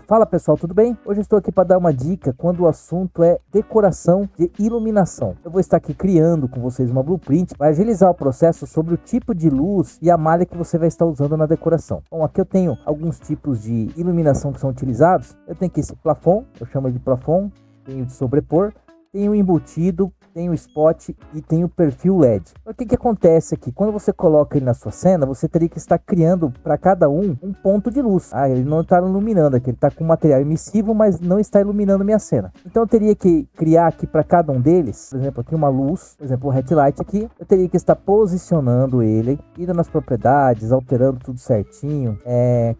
Fala pessoal, tudo bem? Hoje eu estou aqui para dar uma dica quando o assunto é decoração de iluminação. Eu vou estar aqui criando com vocês uma blueprint para agilizar o processo sobre o tipo de luz e a malha que você vai estar usando na decoração. Bom, aqui eu tenho alguns tipos de iluminação que são utilizados. Eu tenho aqui esse plafond, eu chamo de plafond, tenho de sobrepor, tenho embutido, tem o spot e tem o perfil LED. O que acontece aqui? Quando você coloca ele na sua cena, você teria que estar criando para cada um ponto de luz. Ele não está iluminando aqui, ele está com material emissivo, mas não está iluminando minha cena. Então eu teria que criar aqui para cada um deles, por exemplo, aqui uma luz, por exemplo, o headlight aqui, eu teria que estar posicionando ele, indo nas propriedades, alterando tudo certinho,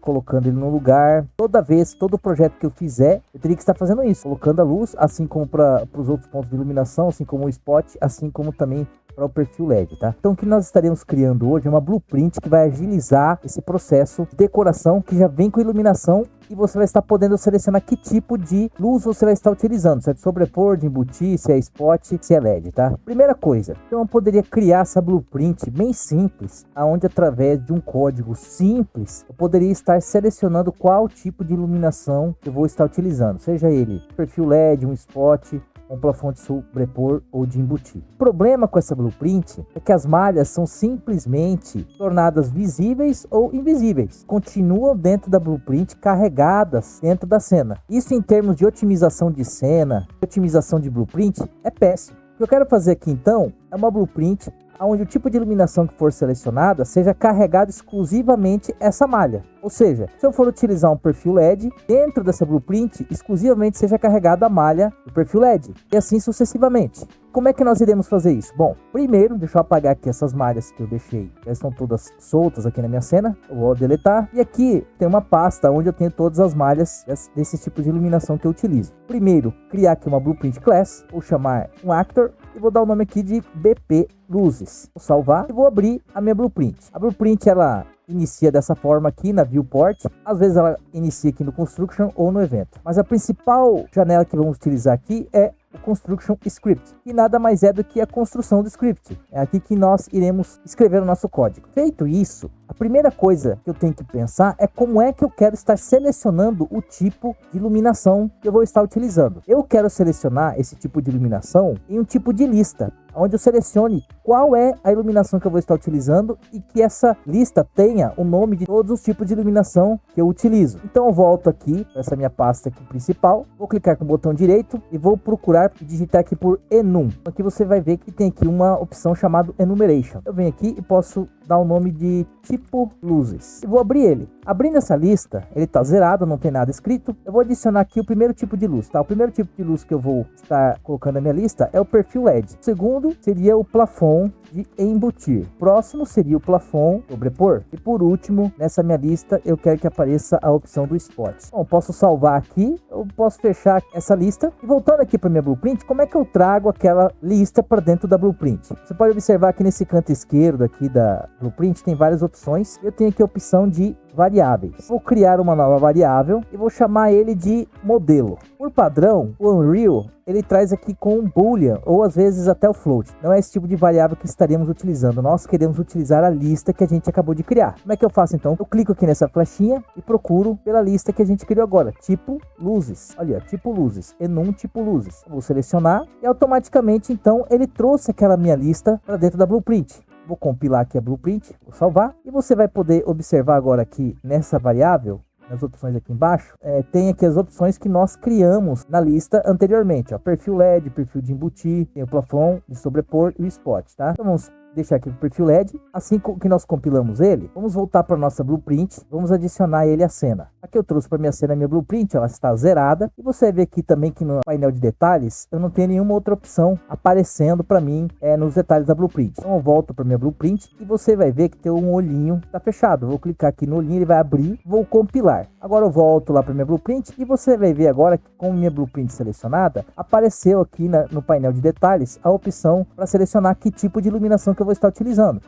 colocando ele no lugar. Toda vez, todo projeto que eu fizer, eu teria que estar fazendo isso, colocando a luz, assim como para os outros pontos de iluminação, assim como o spot, assim como também para o perfil LED, tá? Então o que nós estaremos criando hoje é uma blueprint que vai agilizar esse processo de decoração que já vem com iluminação e você vai estar podendo selecionar que tipo de luz você vai estar utilizando, se é de sobrepor, de embutir, se é spot, se é LED, tá? Primeira coisa, então eu poderia criar essa blueprint bem simples, aonde através de um código simples, eu poderia estar selecionando qual tipo de iluminação eu vou estar utilizando, seja ele perfil LED, um spot, um plafond de sobrepor ou de embutir. O problema com essa blueprint é que as malhas são simplesmente tornadas visíveis ou invisíveis. Continuam dentro da blueprint carregadas dentro da cena. Isso em termos de otimização de cena, otimização de blueprint, é péssimo. O que eu quero fazer aqui então é uma blueprint onde o tipo de iluminação que for selecionada seja carregado exclusivamente essa malha. Ou seja, se eu for utilizar um perfil LED, dentro dessa blueprint, exclusivamente seja carregada a malha do perfil LED. E assim sucessivamente. Como é que nós iremos fazer isso? Bom, primeiro, deixa eu apagar aqui essas malhas que eu deixei. Elas estão todas soltas aqui na minha cena. Eu vou deletar. E aqui tem uma pasta onde eu tenho todas as malhas desse tipo de iluminação que eu utilizo. Primeiro, criar aqui uma blueprint class. Vou chamar um actor e vou dar o nome aqui de BP Luzes. Vou salvar e vou abrir a minha blueprint. A blueprint, ela inicia dessa forma aqui na viewport, às vezes ela inicia aqui no construction ou no evento, mas a principal janela que vamos utilizar aqui é o construction script, que nada mais é do que a construção do script. É aqui que nós iremos escrever o nosso código. Feito isso, a primeira coisa que eu tenho que pensar é como é que eu quero estar selecionando o tipo de iluminação que eu vou estar utilizando. Eu quero selecionar esse tipo de iluminação em um tipo de lista, onde eu selecione qual é a iluminação que eu vou estar utilizando e que essa lista tenha o nome de todos os tipos de iluminação que eu utilizo. Então eu volto aqui para essa minha pasta aqui principal, vou clicar com o botão direito e vou procurar e digitar aqui por enum. Aqui você vai ver que tem aqui uma opção chamada enumeration. Eu venho aqui e posso dar o nome de tipo luzes e vou abrir ele. Abrindo essa lista, ele está zerado, não tem nada escrito. Eu vou adicionar aqui o primeiro tipo de luz, tá? O primeiro tipo de luz que eu vou estar colocando na minha lista é o perfil LED. O segundo seria o plafond de embutir. Próximo seria o plafond sobrepor. E por último, nessa minha lista, eu quero que apareça a opção do spot. Bom, posso salvar aqui, eu posso fechar essa lista. E voltando aqui para minha blueprint, como é que eu trago aquela lista para dentro da blueprint? Você pode observar que nesse canto esquerdo aqui da blueprint tem várias opções. Eu tenho aqui a opção de variáveis. Vou criar uma nova variável e vou chamar ele de modelo. Por padrão, o Unreal ele traz aqui com um boolean ou às vezes até o float. Não é esse tipo de variável que estaremos utilizando. Nós queremos utilizar a lista que a gente acabou de criar. Como é que eu faço então? Eu clico aqui nessa flechinha e procuro pela lista que a gente criou agora, tipo luzes. Olha, tipo luzes, enum tipo luzes. Eu vou selecionar e automaticamente então ele trouxe aquela minha lista para dentro da blueprint. Vou compilar aqui a blueprint, vou salvar e você vai poder observar agora aqui nessa variável, nas opções aqui embaixo, tem aqui as opções que nós criamos na lista anteriormente, ó, perfil LED, perfil de embutir, tem o plafond de sobrepor e o spot, tá? Então vamos deixar aqui o perfil LED, assim que nós compilamos ele, vamos voltar para nossa blueprint, vamos adicionar ele à cena. Aqui eu trouxe para minha cena minha blueprint, ela está zerada, e você vê aqui também que no painel de detalhes, eu não tenho nenhuma outra opção aparecendo para mim nos detalhes da blueprint. Então eu volto para minha blueprint e você vai ver que tem um olhinho, está fechado. Eu vou clicar aqui no olhinho, ele vai abrir, vou compilar. Agora eu volto lá para minha blueprint e você vai ver agora que com minha blueprint selecionada, apareceu aqui no painel de detalhes a opção para selecionar que tipo de iluminação que eu vou estar utilizando.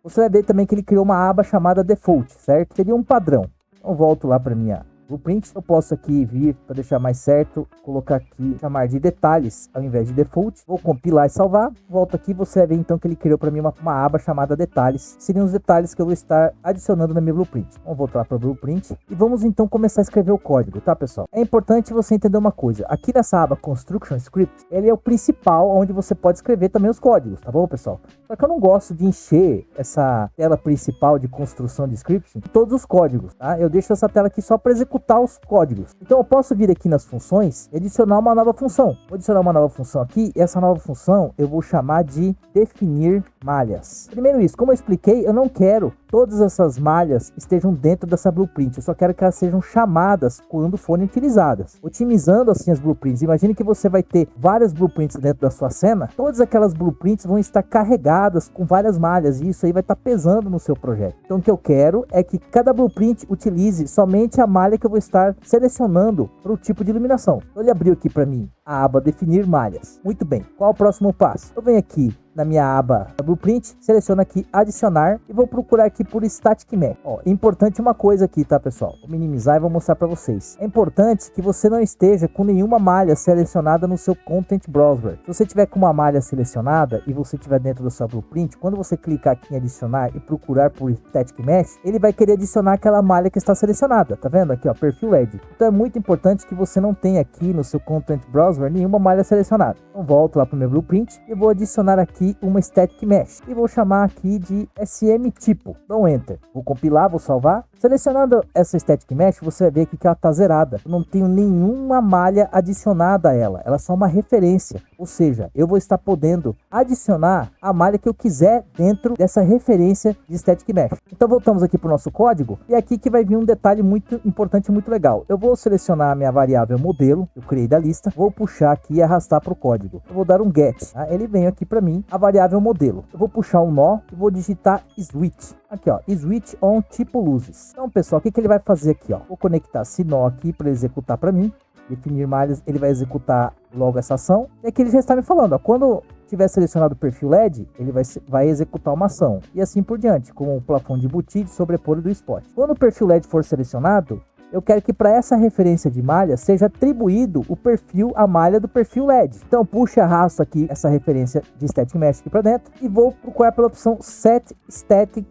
Você vai ver também que ele criou uma aba chamada default, certo? Seria um padrão. Então volto lá para minha blueprint. Eu posso aqui vir, para deixar mais certo, colocar aqui, chamar de detalhes ao invés de default. Vou compilar e salvar. Volto aqui, você vai ver então que ele criou para mim uma aba chamada detalhes. Seriam os detalhes que eu vou estar adicionando na minha blueprint. Vamos voltar para o blueprint e vamos então começar a escrever o código, tá, pessoal? É importante você entender uma coisa. Aqui nessa aba Construction Script, ele é o principal onde você pode escrever também os códigos, tá bom, pessoal? Só que eu não gosto de encher essa tela principal de construção de scripting de todos os códigos, tá? Eu deixo essa tela aqui só para executar os códigos. Então eu posso vir aqui nas funções e adicionar uma nova função. Vou adicionar uma nova função aqui e essa nova função eu vou chamar de definir malhas. Primeiro isso, como eu expliquei, eu não quero todas essas malhas estejam dentro dessa blueprint. Eu só quero que elas sejam chamadas quando forem utilizadas. Otimizando assim as blueprints. Imagine que você vai ter várias blueprints dentro da sua cena. Todas aquelas blueprints vão estar carregadas com várias malhas e isso aí vai estar pesando no seu projeto. Então o que eu quero é que cada blueprint utilize somente a malha que eu vou estar selecionando para o tipo de iluminação. Então ele abriu aqui para mim a aba definir malhas. Muito bem, qual o próximo passo? Eu venho aqui na minha aba Blueprint, seleciono aqui adicionar e vou procurar aqui por Static Mesh. Ó, importante uma coisa aqui, tá, pessoal? Vou minimizar e vou mostrar para vocês. É importante que você não esteja com nenhuma malha selecionada no seu Content Browser. Se você tiver com uma malha selecionada e você estiver dentro da sua Blueprint, quando você clicar aqui em adicionar e procurar por Static Mesh, ele vai querer adicionar aquela malha que está selecionada. Tá vendo aqui, ó, perfil LED. Então é muito importante que você não tenha aqui no seu Content Browser nenhuma malha selecionada. Então volto lá para o meu Blueprint e vou adicionar aqui uma Static Mesh e vou chamar aqui de SM tipo. Dou um Enter. Vou compilar, vou salvar. Selecionando essa Static Mesh, você vai ver aqui que ela está zerada. Eu não tenho nenhuma malha adicionada a ela. Ela é só uma referência. Ou seja, eu vou estar podendo adicionar a malha que eu quiser dentro dessa referência de Static Mesh. Então voltamos aqui para o nosso código e aqui que vai vir um detalhe muito importante e muito legal. Eu vou selecionar a minha variável modelo, eu criei da lista, vou puxar aqui e arrastar para o código. Eu vou dar um get, tá? Ele vem aqui para mim, a variável modelo. Eu vou puxar um nó e vou digitar switch. Aqui, ó, switch on tipo luzes. Então, pessoal, o que ele vai fazer aqui, ó? Vou conectar esse nó aqui para executar para mim. Definir malhas, ele vai executar logo essa ação. E aqui ele já está me falando, ó, quando tiver selecionado o perfil LED, ele vai executar uma ação. E assim por diante, como o plafond de embutir, de sobrepor e do spot. Quando o perfil LED for selecionado, eu quero que para essa referência de malha seja atribuído o perfil, a malha do perfil LED. Então puxo e arrasto aqui essa referência de Static Mesh aqui para dentro e vou procurar pela opção Set Static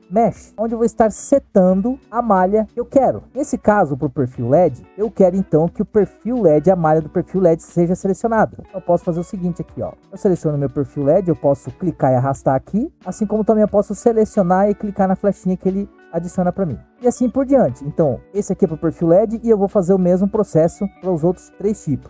Mesh, onde eu vou estar setando a malha que eu quero. Nesse caso, para o perfil LED, eu quero então que o perfil LED, a malha do perfil LED seja selecionada. Eu posso fazer o seguinte aqui, ó. Eu seleciono meu perfil LED, eu posso clicar e arrastar aqui, assim como também eu posso selecionar e clicar na flechinha que ele adiciona para mim. E assim por diante. Então, esse aqui é para o perfil LED e eu vou fazer o mesmo processo para os outros três tipos.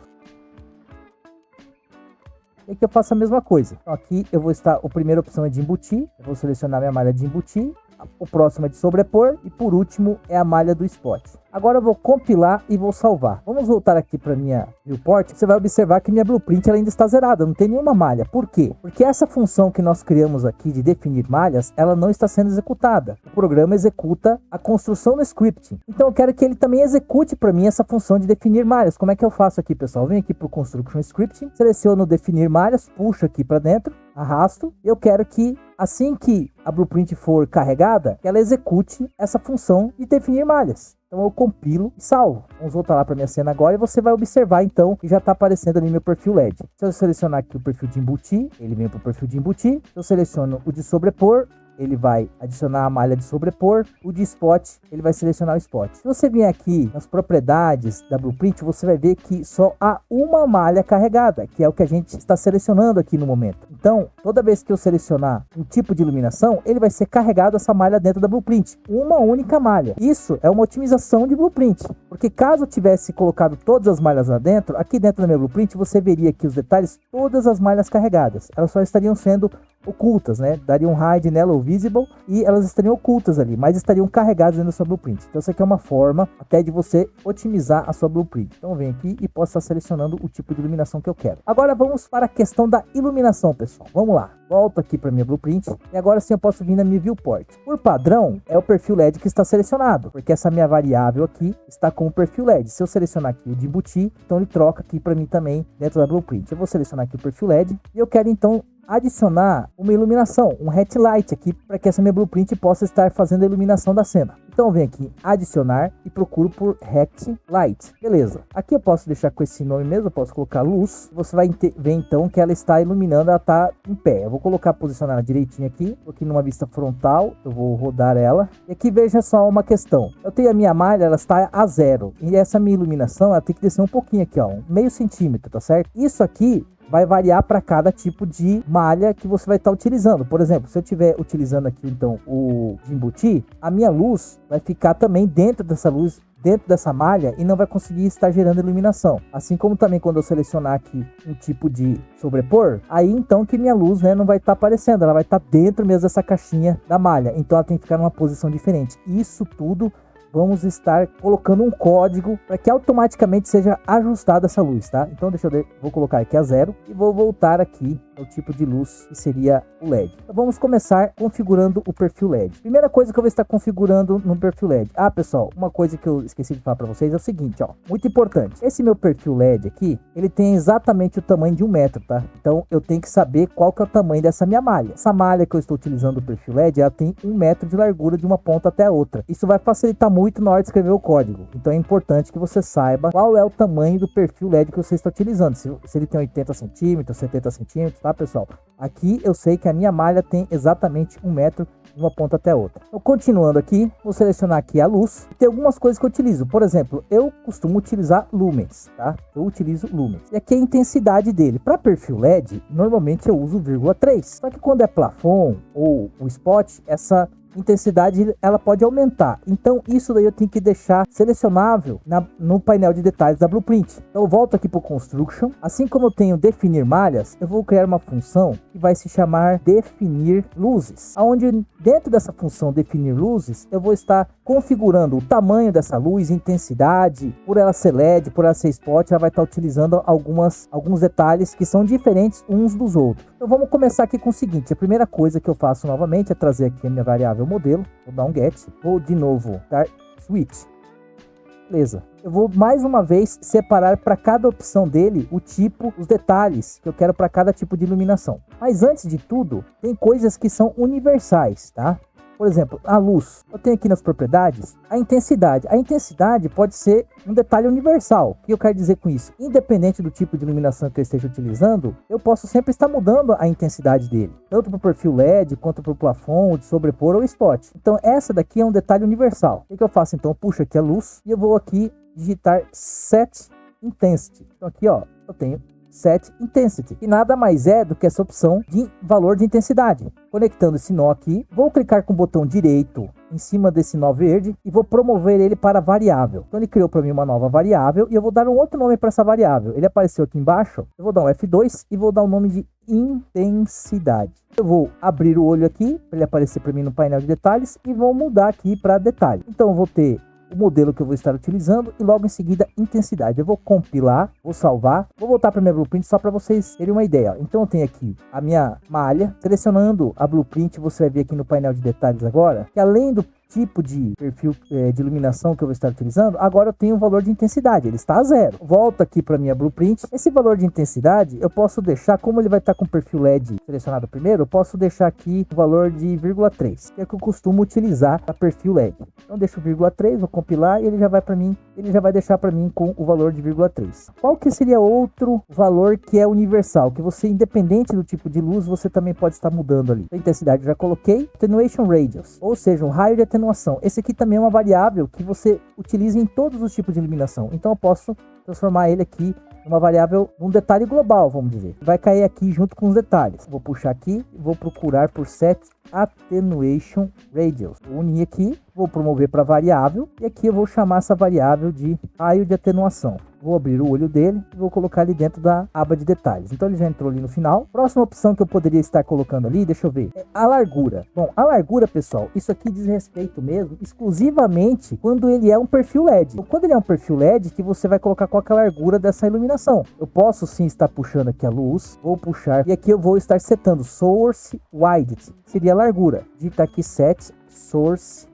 E aqui eu faço a mesma coisa. Então aqui eu vou estar, a primeira opção é de embutir, eu vou selecionar minha malha de embutir, o próximo é de sobrepor e por último é a malha do spot. Agora eu vou compilar e vou salvar. Vamos voltar aqui para minha viewport. Você vai observar que minha blueprint ela ainda está zerada, não tem nenhuma malha. Por quê? Porque essa função que nós criamos aqui de definir malhas, ela não está sendo executada. O programa executa a construção no scripting. Então eu quero que ele também execute para mim essa função de definir malhas. Como é que eu faço aqui, pessoal? Venho aqui para o Construction Scripting, seleciono definir malhas, puxo aqui para dentro, arrasto. Eu quero que assim que a blueprint for carregada, ela execute essa função de definir malhas. Então eu compilo e salvo. Vamos voltar lá para minha cena agora e você vai observar então que já está aparecendo ali meu perfil LED. Se eu selecionar aqui o perfil de embutir, ele vem para o perfil de embutir. Se eu seleciono o de sobrepor, ele vai adicionar a malha de sobrepor. O de spot, ele vai selecionar o spot. Se você vier aqui nas propriedades da blueprint, você vai ver que só há uma malha carregada, que é o que a gente está selecionando aqui no momento. Então, toda vez que eu selecionar um tipo de iluminação, ele vai ser carregado essa malha dentro da blueprint. Uma única malha. Isso é uma otimização de blueprint. Porque caso eu tivesse colocado todas as malhas lá dentro, aqui dentro da minha blueprint, você veria aqui os detalhes, todas as malhas carregadas. Elas só estariam sendo ocultas, né? Daria um hide nela ou visible e elas estariam ocultas ali, mas estariam carregadas dentro da sua blueprint. Então essa aqui é uma forma até de você otimizar a sua blueprint. Então eu venho aqui e posso estar selecionando o tipo de iluminação que eu quero. Agora vamos para a questão da iluminação, pessoal. Vamos lá. Volto aqui para minha blueprint e agora sim eu posso vir na minha viewport. Por padrão, é o perfil LED que está selecionado, porque essa minha variável aqui está com o perfil LED. Se eu selecionar aqui o de embutir, então ele troca aqui para mim também dentro da blueprint. Eu vou selecionar aqui o perfil LED e eu quero então adicionar uma iluminação, um hat light aqui, para que essa minha blueprint possa estar fazendo a iluminação da cena. Então eu venho aqui adicionar e procuro por hat light. Beleza. Aqui eu posso deixar com esse nome mesmo, eu posso colocar luz. Você vai ver então que ela está iluminando, ela está em pé. Eu vou colocar, posicionar ela direitinho aqui. Estou aqui numa vista frontal, eu vou rodar ela. E aqui veja só uma questão. Eu tenho a minha malha, ela está a 0. E essa minha iluminação, ela tem que descer um pouquinho aqui, ó, meio centímetro, tá certo? Isso aqui vai variar para cada tipo de malha que você vai estar utilizando. Por exemplo, se eu estiver utilizando aqui então o de embutir, a minha luz vai ficar também dentro dessa luz, dentro dessa malha, e não vai conseguir estar gerando iluminação. Assim como também quando eu selecionar aqui um tipo de sobrepor, aí então que minha luz, né, não vai estar aparecendo, ela vai estar dentro mesmo dessa caixinha da malha. Então ela tem que ficar numa posição diferente. Isso tudo vamos estar colocando um código para que automaticamente seja ajustada essa luz, tá? Então vou colocar aqui a 0 e vou voltar aqui ao tipo de luz que seria o LED. Então vamos começar configurando o perfil LED. Primeira coisa que eu vou estar configurando no perfil LED. Ah, pessoal, uma coisa que eu esqueci de falar para vocês é o seguinte, ó, muito importante. Esse meu perfil LED aqui, ele tem exatamente o tamanho de 1 metro, tá? Então eu tenho que saber qual que é o tamanho dessa minha malha. Essa malha que eu estou utilizando o perfil LED, ela tem 1 metro de largura de uma ponta até a outra. Isso vai facilitar muito na hora de escrever o código. Então é importante que você saiba qual é o tamanho do perfil LED que você está utilizando. Se ele tem 80 centímetros, 70 centímetros, tá, pessoal? Aqui eu sei que a minha malha tem exatamente 1 metro de uma ponta até a outra. Então, continuando aqui, vou selecionar aqui a luz. Tem algumas coisas que eu utilizo. Por exemplo, eu costumo utilizar lumens, tá? Eu utilizo lumens. E aqui é a intensidade dele. Para perfil LED, normalmente eu uso 0,3. Só que quando é plafond ou o spot, essa intensidade ela pode aumentar. Então isso daí eu tenho que deixar selecionável no painel de detalhes da blueprint. Então eu volto aqui para o construction. Assim como eu tenho definir malhas, eu vou criar uma função que vai se chamar definir luzes, onde dentro dessa função definir luzes eu vou estar configurando o tamanho dessa luz, intensidade, por ela ser LED, por ela ser spot, ela vai estar utilizando alguns detalhes que são diferentes uns dos outros. Então vamos começar aqui com o seguinte: a primeira coisa que eu faço novamente é trazer aqui a minha variável modelo, vou dar um get, vou de novo dar switch, beleza. Eu vou mais uma vez separar para cada opção dele o tipo, os detalhes que eu quero para cada tipo de iluminação. Mas antes de tudo, tem coisas que são universais, tá? Por exemplo, a luz. Eu tenho aqui nas propriedades a intensidade. A intensidade pode ser um detalhe universal. O que eu quero dizer com isso? Independente do tipo de iluminação que eu esteja utilizando, eu posso sempre estar mudando a intensidade dele. Tanto para o perfil LED, quanto para o plafond, de sobrepor ou spot. Então essa daqui é um detalhe universal. O que eu faço então? Eu puxo aqui a luz e eu vou aqui digitar Set Intensity. Então aqui, ó, eu tenho Set Intensity, e nada mais é do que essa opção de valor de intensidade. Conectando esse nó aqui, vou clicar com o botão direito em cima desse nó verde e vou promover ele para variável. Então ele criou para mim uma nova variável e eu vou dar um outro nome para essa variável. Ele apareceu aqui embaixo, eu vou dar um F2 e vou dar o nome de intensidade. Eu vou abrir o olho aqui para ele aparecer para mim no painel de detalhes e vou mudar aqui para detalhe. Então eu vou ter o modelo que eu vou estar utilizando e logo em seguida intensidade. Eu vou compilar, vou salvar, vou voltar para minha blueprint só para vocês terem uma ideia. Então eu tenho aqui a minha malha, selecionando a blueprint, você vai ver aqui no painel de detalhes agora, que além do tipo de perfil de iluminação que eu vou estar utilizando, agora eu tenho o valor de intensidade, ele está a 0. Volto aqui para minha blueprint. Esse valor de intensidade eu posso deixar, como ele vai estar com o perfil LED selecionado primeiro, eu posso deixar aqui o valor de 0,3, que é o que eu costumo utilizar para perfil LED. Então deixo 0,3, vou compilar e ele já vai para mim, ele já vai deixar para mim com o valor de 0,3. Qual que seria outro valor que é universal, que você, independente do tipo de luz, você também pode estar mudando ali? A intensidade eu já coloquei. Attenuation Radius, ou seja, um raio de atenuação. Esse aqui também é uma variável que você utiliza em todos os tipos de iluminação. Então eu posso transformar ele aqui em uma variável, um detalhe global, vamos dizer. Vai cair aqui junto com os detalhes. Vou puxar aqui, vou procurar por Set Attenuation Radius. Vou unir aqui, vou promover para variável e aqui eu vou chamar essa variável de raio de atenuação. Vou abrir o olho dele e vou colocar ali dentro da aba de detalhes. Então ele já entrou ali no final. Próxima opção que eu poderia estar colocando ali, deixa eu ver, é a largura. Bom, a largura, pessoal, isso aqui diz respeito mesmo exclusivamente quando ele é um perfil LED. Então, quando ele é um perfil LED, que você vai colocar qual é a largura dessa iluminação. Eu posso sim estar puxando aqui a luz, vou puxar e aqui eu vou estar setando Source Width, seria a largura. Digitar aqui Set Source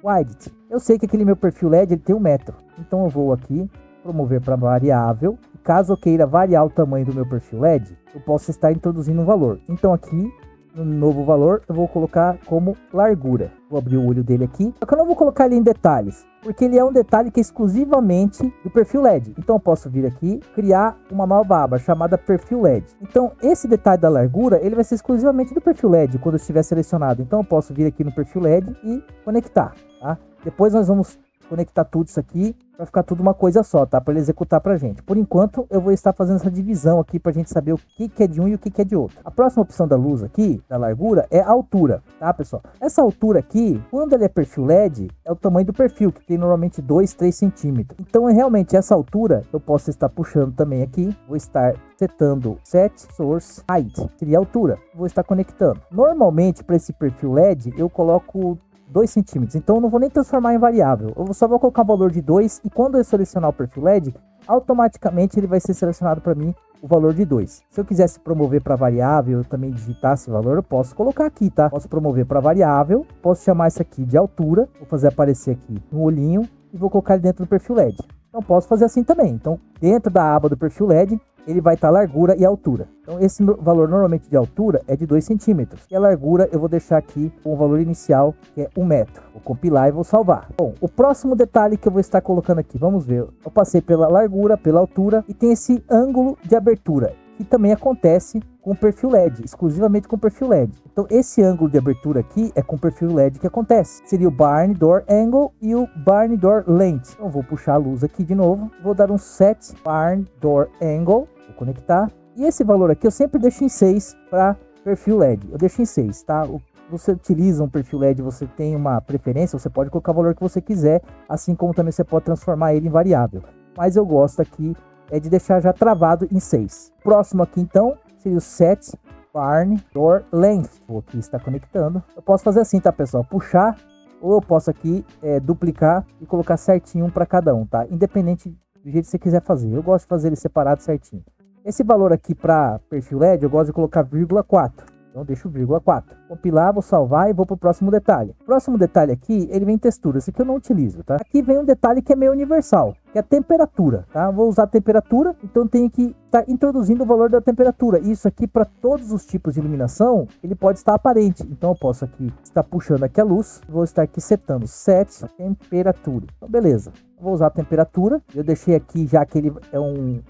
Width. Eu sei que aquele meu perfil LED ele tem 1 metro, então eu vou aqui promover para variável. Caso eu queira variar o tamanho do meu perfil LED, eu posso estar introduzindo um valor. Então aqui, no novo valor, eu vou colocar como largura. Vou abrir o olho dele aqui. Só que eu não vou colocar ele em detalhes, porque ele é um detalhe que é exclusivamente do perfil LED. Então eu posso vir aqui, criar uma nova aba chamada perfil LED. Então esse detalhe da largura, ele vai ser exclusivamente do perfil LED quando eu estiver selecionado. Então eu posso vir aqui no perfil LED e conectar, tá? Depois nós vamos conectar tudo isso aqui para ficar tudo uma coisa só, tá? Para ele executar pra gente. Por enquanto, eu vou estar fazendo essa divisão aqui pra gente saber o que é de um e o que é de outro. A próxima opção da luz aqui, da largura, é a altura, tá, pessoal? Essa altura aqui, quando ele é perfil LED, é o tamanho do perfil, que tem normalmente 2, 3 centímetros. Então, realmente, essa altura, eu posso estar puxando também aqui. Vou estar setando Set Source Height, seria a altura. Vou estar conectando. Normalmente, para esse perfil LED, eu coloco 2 centímetros, então eu não vou nem transformar em variável, eu só vou colocar o valor de 2 e quando eu selecionar o perfil LED, automaticamente ele vai ser selecionado para mim o valor de 2. Se eu quisesse promover para variável, eu também digitasse o valor, eu posso colocar aqui, tá? Posso promover para variável, posso chamar isso aqui de altura, vou fazer aparecer aqui no olhinho e vou colocar ele dentro do perfil LED. Então posso fazer assim também. Então dentro da aba do perfil LED, ele vai estar largura e altura. Então esse valor normalmente de altura é de 2 centímetros. E a largura eu vou deixar aqui com o valor inicial, que é 1 metro. Vou compilar e vou salvar. Bom, o próximo detalhe que eu vou estar colocando aqui, vamos ver. Eu passei pela largura, pela altura e tem esse ângulo de abertura, que também acontece com o perfil LED, exclusivamente com o perfil LED. Então esse ângulo de abertura aqui é com o perfil LED que acontece. Seria o Barn Door Angle e o Barn Door Length. Então vou puxar a luz aqui de novo, vou dar um Set Barn Door Angle, vou conectar. E esse valor aqui eu sempre deixo em 6 para perfil LED. Eu deixo em 6, tá? Você utiliza um perfil LED, você tem uma preferência, você pode colocar o valor que você quiser, assim como também você pode transformar ele em variável. Mas eu gosto aqui de deixar já travado em 6. Próximo aqui então seria o Set Barn Door Length. Vou aqui estar conectando. Eu posso fazer assim, tá, pessoal? Puxar, ou eu posso aqui duplicar e colocar certinho um para cada um, tá? Independente do jeito que você quiser fazer. Eu gosto de fazer ele separado certinho. Esse valor aqui para perfil LED, eu gosto de colocar 0,4. Então deixo 0,4. Compilar, vou salvar e vou para o próximo detalhe. O próximo detalhe aqui, ele vem em textura. Esse aqui eu não utilizo, tá? Aqui vem um detalhe que é meio universal, que é a temperatura, tá? Vou usar a temperatura, então tenho que estar introduzindo o valor da temperatura. Isso aqui para todos os tipos de iluminação, ele pode estar aparente. Então eu posso aqui estar puxando aqui a luz, vou estar aqui setando Set Temperatura. Então beleza. Vou usar a temperatura, eu deixei aqui já que ele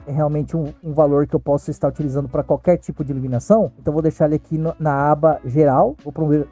é realmente um valor que eu posso estar utilizando para qualquer tipo de iluminação, então vou deixar ele aqui na aba geral, vou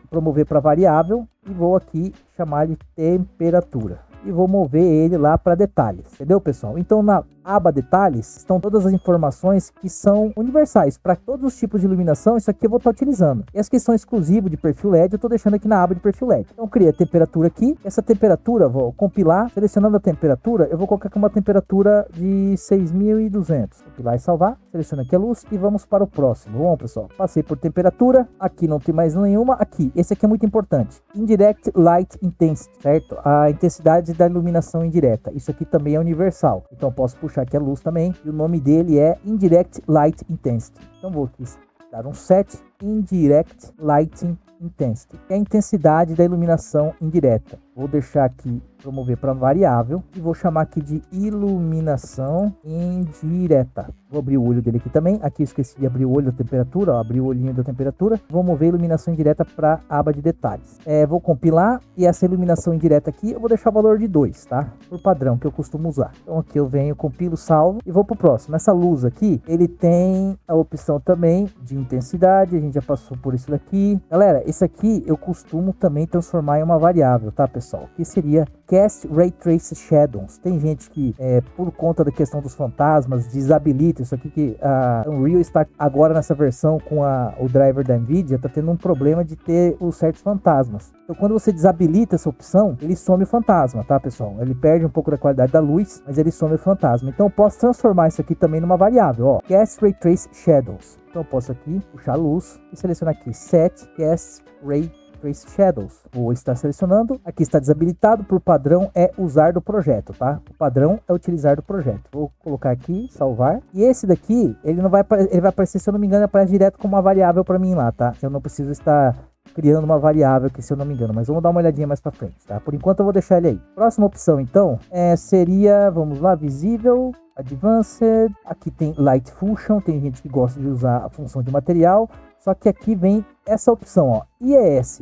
promover para variável e vou aqui chamar de temperatura. E vou mover ele lá para detalhes, entendeu, pessoal? Então na aba detalhes estão todas as informações que são universais para todos os tipos de iluminação. Isso aqui eu vou estar utilizando, e as que são exclusivas de perfil LED eu estou deixando aqui na aba de perfil LED. Então eu criei a temperatura aqui, essa temperatura vou compilar, selecionando a temperatura eu vou colocar aqui uma temperatura de 6.200, compilar e salvar, seleciono aqui a luz e vamos para o próximo. Bom, pessoal, passei por temperatura, aqui não tem mais nenhuma, aqui, esse aqui é muito importante, Indirect Light Intensity, certo? A intensidade da iluminação indireta, isso aqui também é universal, então eu posso puxar aqui a luz também, e o nome dele é Indirect Light Intensity. Então vou aqui dar um Set Indirect Lighting Intensity, que é a intensidade da iluminação indireta. Vou deixar aqui promover para variável e vou chamar aqui de iluminação indireta. Vou abrir o olho dele aqui também. Aqui eu esqueci de abrir o olho da temperatura, ó, abri o olhinho da temperatura. Vou mover a iluminação indireta para a aba de detalhes. Vou compilar e essa iluminação indireta aqui eu vou deixar o valor de 2, tá? Por padrão que eu costumo usar. Então aqui eu venho, compilo, salvo e vou pro próximo. Essa luz aqui, ele tem a opção também de intensidade, a gente já passou por isso daqui. Galera, esse aqui eu costumo também transformar em uma variável, tá, pessoal? Que seria Cast Ray Trace Shadows. Tem gente que, por conta da questão dos fantasmas, desabilita isso aqui, que a Unreal está agora nessa versão com o driver da Nvidia, está tendo um problema de ter os certos fantasmas. Então quando você desabilita essa opção, ele some o fantasma, tá, pessoal? Ele perde um pouco da qualidade da luz, mas ele some o fantasma. Então eu posso transformar isso aqui também numa variável, ó, Cast Ray Trace Shadows. Então eu posso aqui puxar a luz e selecionar aqui Set Cast Ray Trace Shadows. Vou estar selecionando, aqui está desabilitado, por padrão é usar do projeto, tá? O padrão é utilizar do projeto. Vou colocar aqui, salvar. E esse daqui, ele vai aparecer, se eu não me engano, aparece direto como uma variável para mim lá, tá? Eu não preciso estar criando uma variável aqui, se eu não me engano, mas vamos dar uma olhadinha mais para frente, tá? Por enquanto eu vou deixar ele aí. Próxima opção, então, seria, vamos lá, visível, advanced, aqui tem light function, tem gente que gosta de usar a função de material, só que aqui vem essa opção, ó, IES.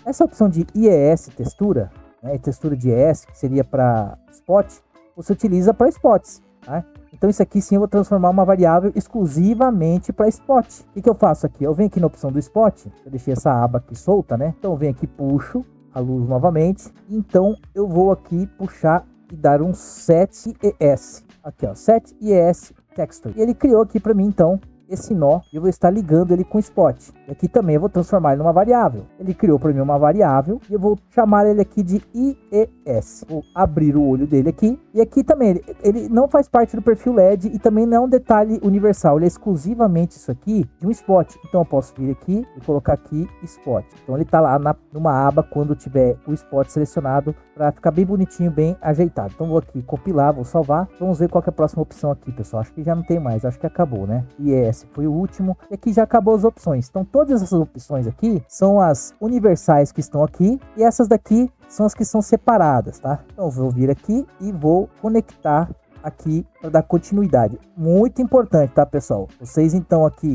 Essa opção de IES textura, né, textura de IES, que seria para spot, você utiliza para spots, tá? Então isso aqui sim eu vou transformar uma variável exclusivamente para spot. O que eu faço aqui? Eu venho aqui na opção do spot, eu deixei essa aba aqui solta, né? Então eu venho aqui, puxo a luz novamente, então eu vou aqui puxar e dar um set ES. Aqui ó, set ES texture. E ele criou aqui para mim então esse nó, eu vou estar ligando ele com o spot. E aqui também eu vou transformar ele numa variável. Ele criou para mim uma variável e eu vou chamar ele aqui de IES. Vou abrir o olho dele aqui. E aqui também, ele não faz parte do perfil LED e também não é um detalhe universal. Ele é exclusivamente isso aqui de um spot. Então eu posso vir aqui e colocar aqui spot. Então ele está lá numa aba quando tiver o spot selecionado para ficar bem bonitinho, bem ajeitado. Então vou aqui compilar, vou salvar. Vamos ver qual que é a próxima opção aqui, pessoal. Acho que já não tem mais, acho que acabou, né? IES foi o último, e aqui já acabou as opções. Então todas essas opções aqui são as universais que estão aqui, e essas daqui são as que são separadas, tá? Então eu vou vir aqui e vou conectar aqui para dar continuidade. Muito importante, tá, pessoal? Vocês então aqui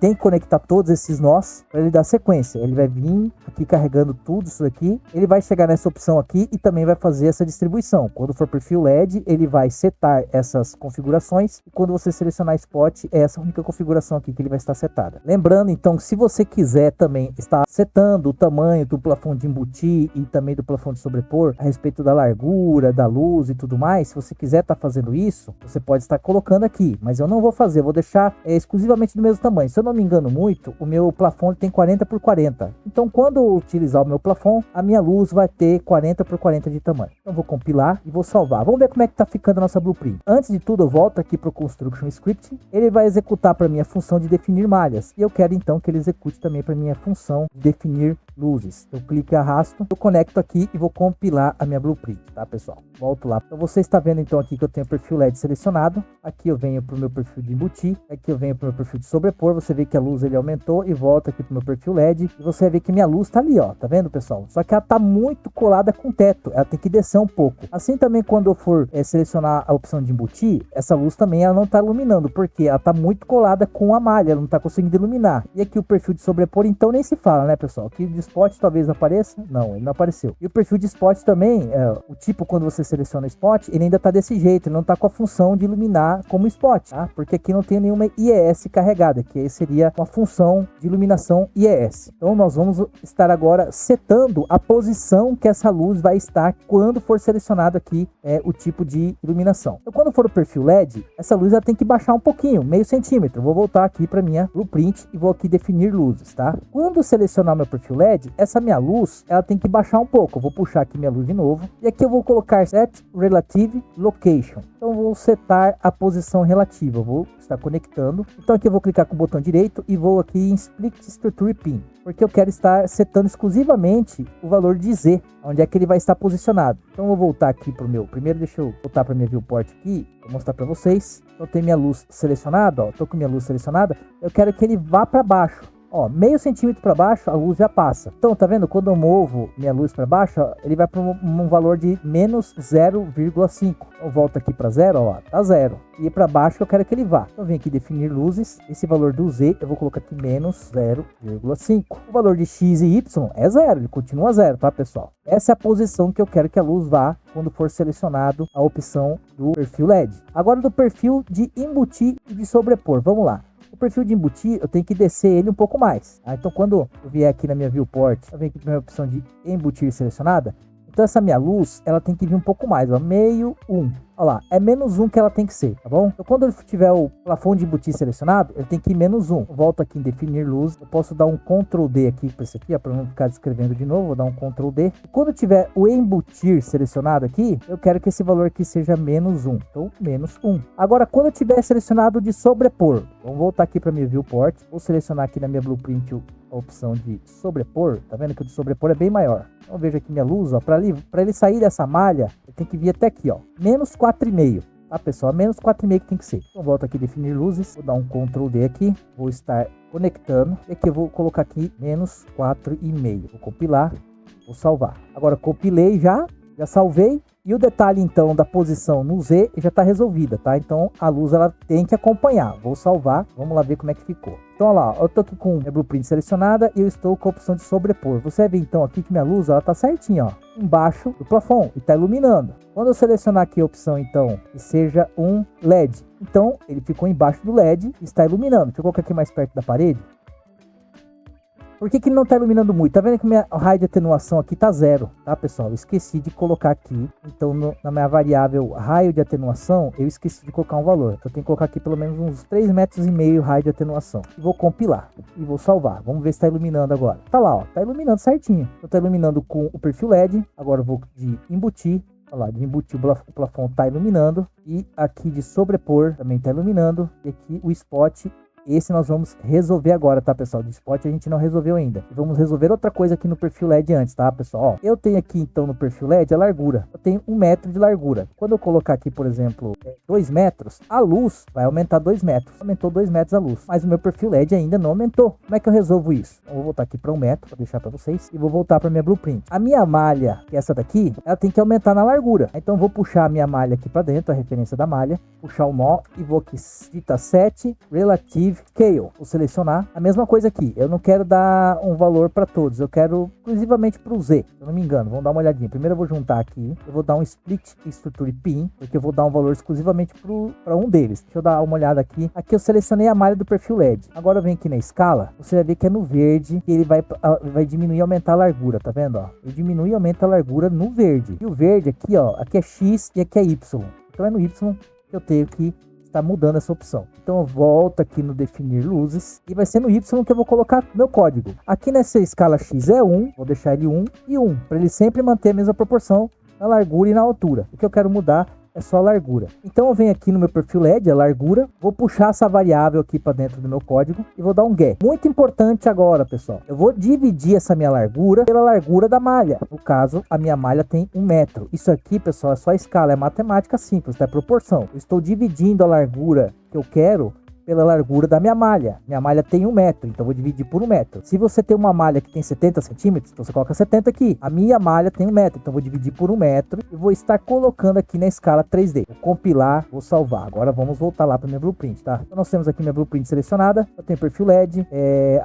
tem que conectar todos esses nós para ele dar sequência. Ele vai vir aqui carregando tudo isso aqui. Ele vai chegar nessa opção aqui e também vai fazer essa distribuição. Quando for perfil LED, ele vai setar essas configurações. E quando você selecionar spot, é essa única configuração aqui que ele vai estar setada. Lembrando então que se você quiser também estar setando o tamanho do plafond de embutir e também do plafond de sobrepor a respeito da largura, da luz e tudo mais, se você quiser estar fazendo isso, você pode estar colocando aqui, mas eu não vou fazer, eu vou deixar exclusivamente do mesmo tamanho. Se eu não me engano muito, o meu plafond tem 40 por 40. Então quando eu utilizar o meu plafond, a minha luz vai ter 40 por 40 de tamanho. Então vou compilar e vou salvar. Vamos ver como é que tá ficando a nossa blueprint. Antes de tudo, eu volto aqui para o Construction Script. Ele vai executar para mim a função de definir malhas. E eu quero então que ele execute também para mim a função de definir luzes. Eu clico e arrasto, eu conecto aqui e vou compilar a minha blueprint, tá, pessoal? Volto lá. Então você está vendo então aqui que eu tenho o perfil LED selecionado. Aqui eu venho para o meu perfil de embutir. Aqui eu venho para o meu perfil de sobrepor. Você vê que a luz ele aumentou e volta aqui para o meu perfil LED. E você vê que minha luz está ali, ó. Tá vendo, pessoal? Só que ela tá muito colada com o teto. Ela tem que descer um pouco. Assim também quando eu for selecionar a opção de embutir, essa luz também ela não está iluminando, porque ela tá muito colada com a malha. Ela não está conseguindo iluminar. E aqui o perfil de sobrepor, então nem se fala, né, pessoal? Aqui de spot talvez apareça. Não, ele não apareceu. E o perfil de spot também, o tipo quando você seleciona o spot, ele ainda tá desse jeito. Ele não tá com a função de iluminar como spot, tá? Porque aqui não tem nenhuma IES carregada, que seria uma função de iluminação IES. Então nós vamos estar agora setando a posição que essa luz vai estar quando for selecionado aqui o tipo de iluminação. Então quando for o perfil LED, essa luz ela tem que baixar um pouquinho, meio centímetro. Vou voltar aqui para minha blueprint e vou aqui definir luzes, tá? Quando selecionar meu perfil LED, essa minha luz ela tem que baixar um pouco. Eu vou puxar aqui minha luz de novo e aqui eu vou colocar Set Relative Location. Então vou setar a posição relativa, eu vou estar conectando. Então aqui eu vou clicar com o botão direito e vou aqui em Split Structure Pin, porque eu quero estar setando exclusivamente o valor de Z, onde é que ele vai estar posicionado. Então eu vou voltar aqui para o meu, primeiro deixa eu voltar para minha viewport aqui, vou mostrar para vocês. Então tem minha luz selecionada, ó, tô com minha luz selecionada, eu quero que ele vá para baixo. Ó, meio centímetro para baixo, a luz já passa. Então, tá vendo? Quando eu movo minha luz para baixo, ó, ele vai para um valor de menos 0,5. Eu volto aqui para 0, ó, tá 0. E para baixo eu quero que ele vá. Então, eu venho aqui definir luzes. Esse valor do Z, eu vou colocar aqui menos 0,5. O valor de X e Y é 0, ele continua 0, tá, pessoal? Essa é a posição que eu quero que a luz vá quando for selecionado a opção do perfil LED. Agora, do perfil de embutir e de sobrepor. Vamos lá. O perfil de embutir, eu tenho que descer ele um pouco mais. Tá? Então, quando eu vier aqui na minha viewport, eu venho aqui para a minha opção de embutir selecionada. Então, essa minha luz, ela tem que vir um pouco mais, ó, meio 1. Olha lá, é menos 1 que ela tem que ser, tá bom? Então, quando eu tiver o plafond de embutir selecionado, ele tem que ir menos 1. Eu volto aqui em definir luz. Eu posso dar um Ctrl D aqui para esse aqui, para não ficar descrevendo de novo. Vou dar um Ctrl D. E quando tiver o embutir selecionado aqui, eu quero que esse valor aqui seja menos 1. Então, menos 1. Agora, quando eu tiver selecionado de sobrepor, vamos voltar aqui para minha viewport. Vou selecionar aqui na minha blueprint a opção de sobrepor. Tá vendo que o de sobrepor é bem maior? Então, veja aqui minha luz, ó, para ele sair dessa malha, eu tenho que vir até aqui, ó, menos 4,5. tá, pessoal? A menos 4,5 que tem que ser. Então volto aqui definir luzes, vou dar um Ctrl D aqui, vou estar conectando, e aqui eu vou colocar aqui menos 4,5. Vou compilar, vou salvar. Agora compilei já salvei. E o detalhe então da posição no Z já está resolvida, tá? Então a luz ela tem que acompanhar. Vou salvar, vamos lá ver como é que ficou. Então olha lá, eu tô aqui com a blueprint selecionada e eu estou com a opção de sobrepor. Você vê então aqui que minha luz ela tá certinha, ó, embaixo do plafond e está iluminando. Quando eu selecionar aqui a opção então que seja um LED, então ele ficou embaixo do LED e está iluminando. Deixa eu colocar aqui mais perto da parede. Por que ele não está iluminando muito? Tá vendo que minha raio de atenuação aqui tá 0, tá, pessoal? Eu esqueci de colocar aqui. Então, na minha variável raio de atenuação, eu esqueci de colocar um valor. Então, eu tenho que colocar aqui pelo menos uns 3,5 metros raio de atenuação. E vou compilar. E vou salvar. Vamos ver se está iluminando agora. Tá lá, ó. Tá iluminando certinho. Então, tá iluminando com o perfil LED. Agora eu vou de embutir. Olha lá, de embutir o plafond tá iluminando. E aqui de sobrepor também tá iluminando. E aqui o spot. Esse nós vamos resolver agora, tá, pessoal? De spot a gente não resolveu ainda. Vamos resolver outra coisa aqui no perfil LED antes, tá, pessoal? Ó, eu tenho aqui, então, no perfil LED a largura. Eu tenho 1 metro de largura. Quando eu colocar aqui, por exemplo, 2 metros, a luz vai aumentar 2 metros. Aumentou 2 metros a luz. Mas o meu perfil LED ainda não aumentou. Como é que eu resolvo isso? Então, eu vou voltar aqui para 1 metro, para deixar para vocês. E vou voltar para minha blueprint. A minha malha, que é essa daqui, ela tem que aumentar na largura. Então, eu vou puxar a minha malha aqui para dentro, a referência da malha. Puxar o nó e vou aqui, digita set, relative, scale. Vou selecionar a mesma coisa aqui. Eu não quero dar um valor para todos, eu quero exclusivamente para o Z, se eu não me engano. Vamos dar uma olhadinha. Primeiro eu vou juntar aqui, eu vou dar um split structure pin, porque eu vou dar um valor exclusivamente para um deles. Deixa eu dar uma olhada aqui. Aqui eu selecionei a malha do perfil LED. Agora eu venho aqui na escala, você vai ver que é no verde que ele vai diminuir e aumentar a largura, tá vendo? Ó? Ele diminui e aumenta a largura no verde. E o verde aqui, ó, aqui é X e aqui é Y. Então é no Y que eu tenho que está mudando essa opção. Então eu volto aqui no definir luzes e vai ser no Y que eu vou colocar meu código. Aqui nessa escala X é 1, vou deixar ele 1 e 1, para ele sempre manter a mesma proporção na largura e na altura. O que eu quero mudar é só a largura. Então eu venho aqui no meu perfil LED, a largura, vou puxar essa variável aqui para dentro do meu código e vou dar um get. Muito importante agora, pessoal, eu vou dividir essa minha largura pela largura da malha. No caso, a minha malha tem 1 metro. Isso aqui, pessoal, é só escala, é matemática simples, tá? É proporção. Eu estou dividindo a largura que eu quero pela largura da minha malha. Minha malha tem 1 metro, então vou dividir por 1 metro. Se você tem uma malha que tem 70 centímetros, então você coloca 70 aqui. A minha malha tem 1 metro, então vou dividir por 1 metro e vou estar colocando aqui na escala 3D. Vou compilar, vou salvar. Agora vamos voltar lá para minha blueprint, tá? Então nós temos aqui minha blueprint selecionada. Eu tenho perfil LED,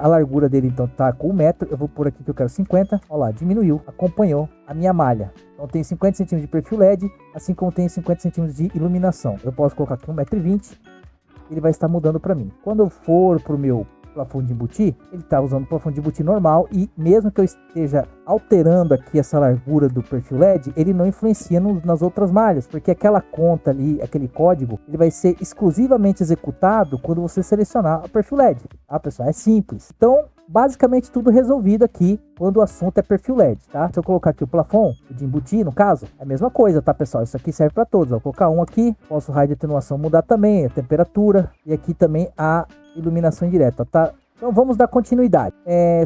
a largura dele então tá com 1 metro. Eu vou por aqui que eu quero 50. Olha lá, diminuiu, acompanhou a minha malha. Então tem 50 centímetros de perfil LED, assim como tem 50 centímetros de iluminação. Eu posso colocar aqui 1,20 m. Ele vai estar mudando para mim. Quando eu for para o meu plafond de embutir, ele está usando o plafond de embutir normal e mesmo que eu esteja alterando aqui essa largura do perfil LED, ele não influencia nas outras malhas, porque aquela conta ali, aquele código, ele vai ser exclusivamente executado quando você selecionar o perfil LED. Ah, pessoal, é simples. Então, basicamente tudo resolvido aqui quando o assunto é perfil LED, tá? Se eu colocar aqui o plafond de embutir, no caso, é a mesma coisa, tá, pessoal? Isso aqui serve para todos. Vou colocar um aqui, posso o raio de atenuação mudar também, a temperatura e aqui também a iluminação indireta, tá? Então vamos dar continuidade.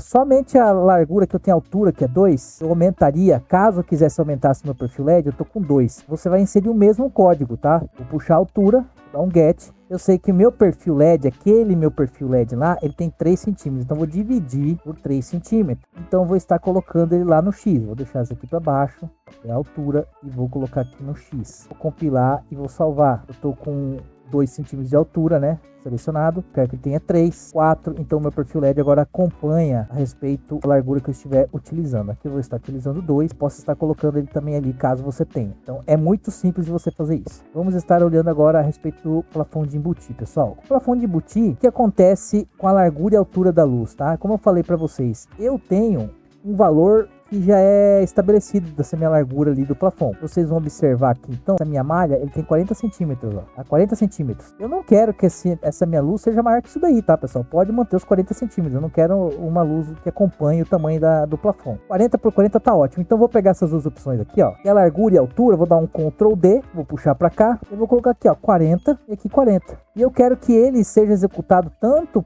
Somente a largura que eu tenho altura, que é 2, eu aumentaria, caso eu quisesse aumentar meu perfil LED, eu tô com 2. Você vai inserir o mesmo código, tá? Vou puxar a altura, dar um get. Eu sei que o meu perfil LED, aquele meu perfil LED lá, ele tem 3 centímetros. Então vou dividir por 3 centímetros. Então vou estar colocando ele lá no X. Vou deixar isso aqui para baixo, a altura, e vou colocar aqui no X. Vou compilar e vou salvar. Eu tô com 2 centímetros de altura, né? Selecionado, quero que ele tenha 3, 4, então o meu perfil LED agora acompanha a respeito da largura que eu estiver utilizando. Aqui eu vou estar utilizando 2, posso estar colocando ele também ali caso você tenha. Então é muito simples de você fazer isso. Vamos estar olhando agora a respeito do plafond de embutir, pessoal. O plafond de embutir, o que acontece com a largura e altura da luz, tá? Como eu falei para vocês, eu tenho um valor que já é estabelecido dessa minha largura ali do plafond. Vocês vão observar aqui, então, essa minha malha, ele tem 40 centímetros, ó, tá? 40 centímetros. Eu não quero que essa minha luz seja maior que isso daí, tá, pessoal? Pode manter os 40 centímetros. Eu não quero uma luz que acompanhe o tamanho do plafond. 40 por 40 tá ótimo. Então, eu vou pegar essas duas opções aqui, ó. E a largura e a altura, eu vou dar um Ctrl D, vou puxar pra cá, e vou colocar aqui, ó, 40 e aqui 40. E eu quero que ele seja executado tanto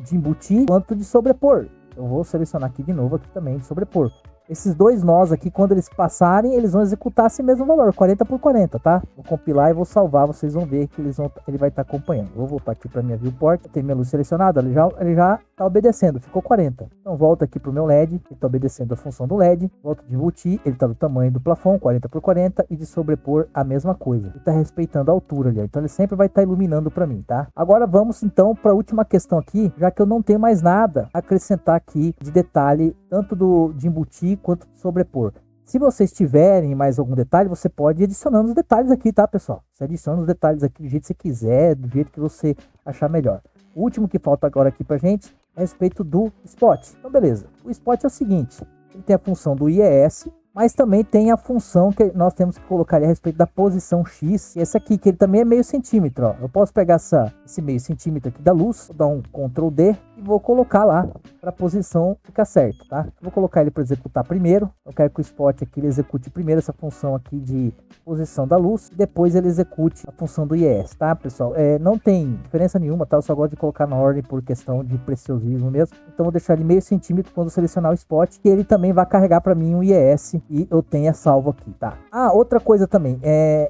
de embutir quanto de sobrepor. Eu vou selecionar aqui de novo, aqui também, de sobrepor. Esses dois nós aqui, quando eles passarem, eles vão executar esse mesmo valor, 40 por 40, tá? Vou compilar e vou salvar, vocês vão ver que ele vai estar acompanhando. Vou voltar aqui para minha viewport, tem minha luz selecionada, ele já tá obedecendo, ficou 40. Então volta aqui pro meu LED, ele está obedecendo a função do LED, volto de multi, ele está do tamanho do plafond, 40 por 40, e de sobrepor a mesma coisa. Ele está respeitando a altura ali, então ele sempre vai estar iluminando para mim, tá? Agora vamos então para a última questão aqui, já que eu não tenho mais nada a acrescentar aqui de detalhe, tanto de embutir quanto de sobrepor. Se vocês tiverem mais algum detalhe, você pode ir adicionando os detalhes aqui, tá, pessoal? Você adiciona os detalhes aqui do jeito que você quiser, do jeito que você achar melhor. O último que falta agora aqui pra gente é a respeito do spot. Então, beleza. O spot é o seguinte, ele tem a função do IES, mas também tem a função que nós temos que colocar ali a respeito da posição X. E esse aqui, que ele também é meio centímetro, ó. Eu posso pegar esse meio centímetro aqui da luz, vou dar um Ctrl D e vou colocar lá para a posição ficar certo, tá? Vou colocar ele para executar primeiro. Eu quero que o spot aqui ele execute primeiro essa função aqui de posição da luz, e depois ele execute a função do IES, tá, pessoal? Não tem diferença nenhuma, tá? Eu só gosto de colocar na ordem por questão de preciosismo mesmo. Então vou deixar ele meio centímetro quando selecionar o spot, que ele também vai carregar para mim um IES e eu tenha salvo aqui, tá? Ah, outra coisa também,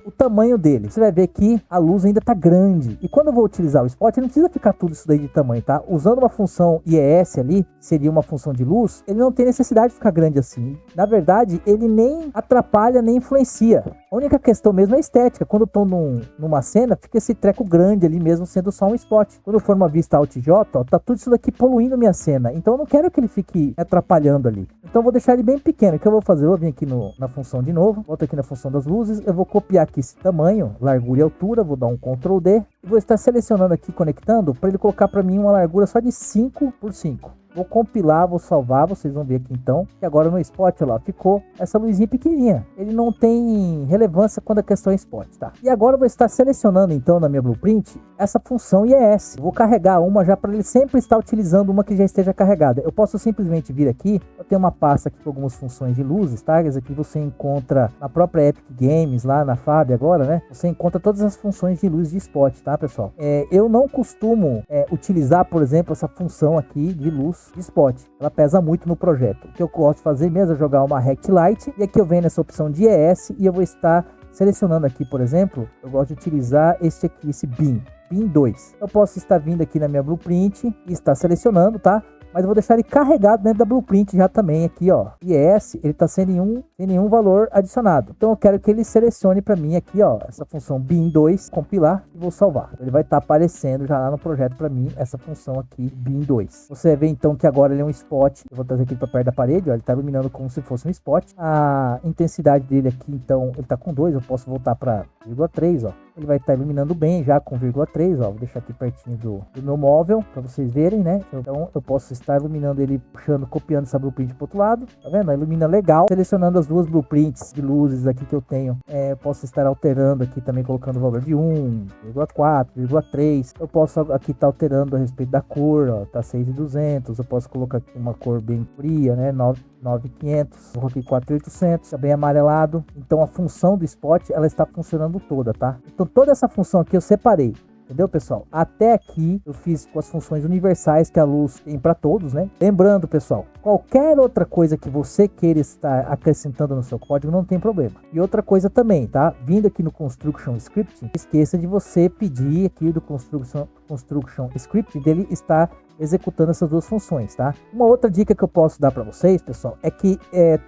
o tamanho dele. Você vai ver que a luz ainda tá grande. E quando eu vou utilizar o spot, ele não precisa ficar tudo isso daí de tamanho, tá? Usando uma função IES ali, seria uma função de luz, ele não tem necessidade de ficar grande assim. Na verdade, ele nem atrapalha, nem influencia. A única questão mesmo é a estética. Quando eu tô numa cena, fica esse treco grande ali mesmo, sendo só um spot. Quando eu for numa vista Alt J, ó, tá tudo isso daqui poluindo minha cena. Então eu não quero que ele fique atrapalhando ali. Então eu vou deixar ele bem pequeno. O que eu vou fazer? Eu vou vir aqui na função de novo. Volto aqui na função das luzes. Eu vou copiar aqui esse tamanho, largura e altura. Vou dar um Ctrl D. E vou estar selecionando aqui, conectando, para ele colocar para mim uma largura só de 5 por 5. Vou compilar, vou salvar, vocês vão ver aqui então. E agora no spot, ó lá, ficou essa luzinha pequenininha. Ele não tem relevância quando a questão é spot, tá? E agora eu vou estar selecionando então na minha blueprint essa função IES. Vou carregar uma já para ele sempre estar utilizando uma que já esteja carregada. Eu posso simplesmente vir aqui, eu tenho uma pasta aqui com algumas funções de luzes, tá? Essa aqui você encontra na própria Epic Games, lá na FAB agora, né? Você encontra todas as funções de luz de spot, tá, pessoal? Eu não costumo utilizar, por exemplo, essa função aqui de luz de spot. Ela pesa muito no projeto. O que eu gosto de fazer mesmo é jogar uma Rect Light, e aqui eu venho nessa opção de IES e eu vou estar selecionando aqui, por exemplo, eu gosto de utilizar este aqui, esse Beam 2. Eu posso estar vindo aqui na minha blueprint e estar selecionando, tá? Mas eu vou deixar ele carregado dentro da blueprint já também aqui, ó. IES, ele tá sem nenhum valor adicionado. Então eu quero que ele selecione para mim aqui, ó, essa função Beam 2, compilar e vou salvar. Ele vai estar aparecendo já lá no projeto para mim essa função aqui, Beam 2. Você vê então que agora ele é um spot. Eu vou trazer aqui para perto da parede, ó, ele tá iluminando como se fosse um spot. A intensidade dele aqui, então, ele tá com 2, eu posso voltar para 0,3, ó. Ele vai estar iluminando bem já com 0,3, ó. Vou deixar aqui pertinho do meu móvel para vocês verem, né? Então eu posso estar iluminando ele, puxando, copiando essa blueprint pro outro lado, tá vendo? Ilumina legal. Selecionando as duas blueprints de luzes aqui que eu tenho, posso estar alterando aqui também, colocando o valor de 1, 0,4, 0,3. Eu posso aqui estar alterando a respeito da cor, ó, tá 6.200. Eu posso colocar aqui uma cor bem fria, né? 9.500, vou aqui 4.800, tá bem amarelado. Então a função do spot, ela está funcionando toda, tá? Então toda essa função aqui eu separei. Entendeu, pessoal? Até aqui eu fiz com as funções universais que a luz tem para todos, né? Lembrando, pessoal, qualquer outra coisa que você queira estar acrescentando no seu código não tem problema. E outra coisa também, tá? Vindo aqui no Construction Scripting, esqueça de você pedir aqui do Construction Scripting dele estar executando essas duas funções, tá? Uma outra dica que eu posso dar para vocês, pessoal, é que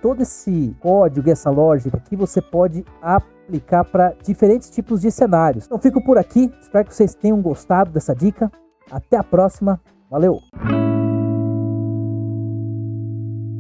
todo esse código e essa lógica aqui você pode aplicar para diferentes tipos de cenários. Então fico por aqui, espero que vocês tenham gostado dessa dica. Até a próxima, valeu!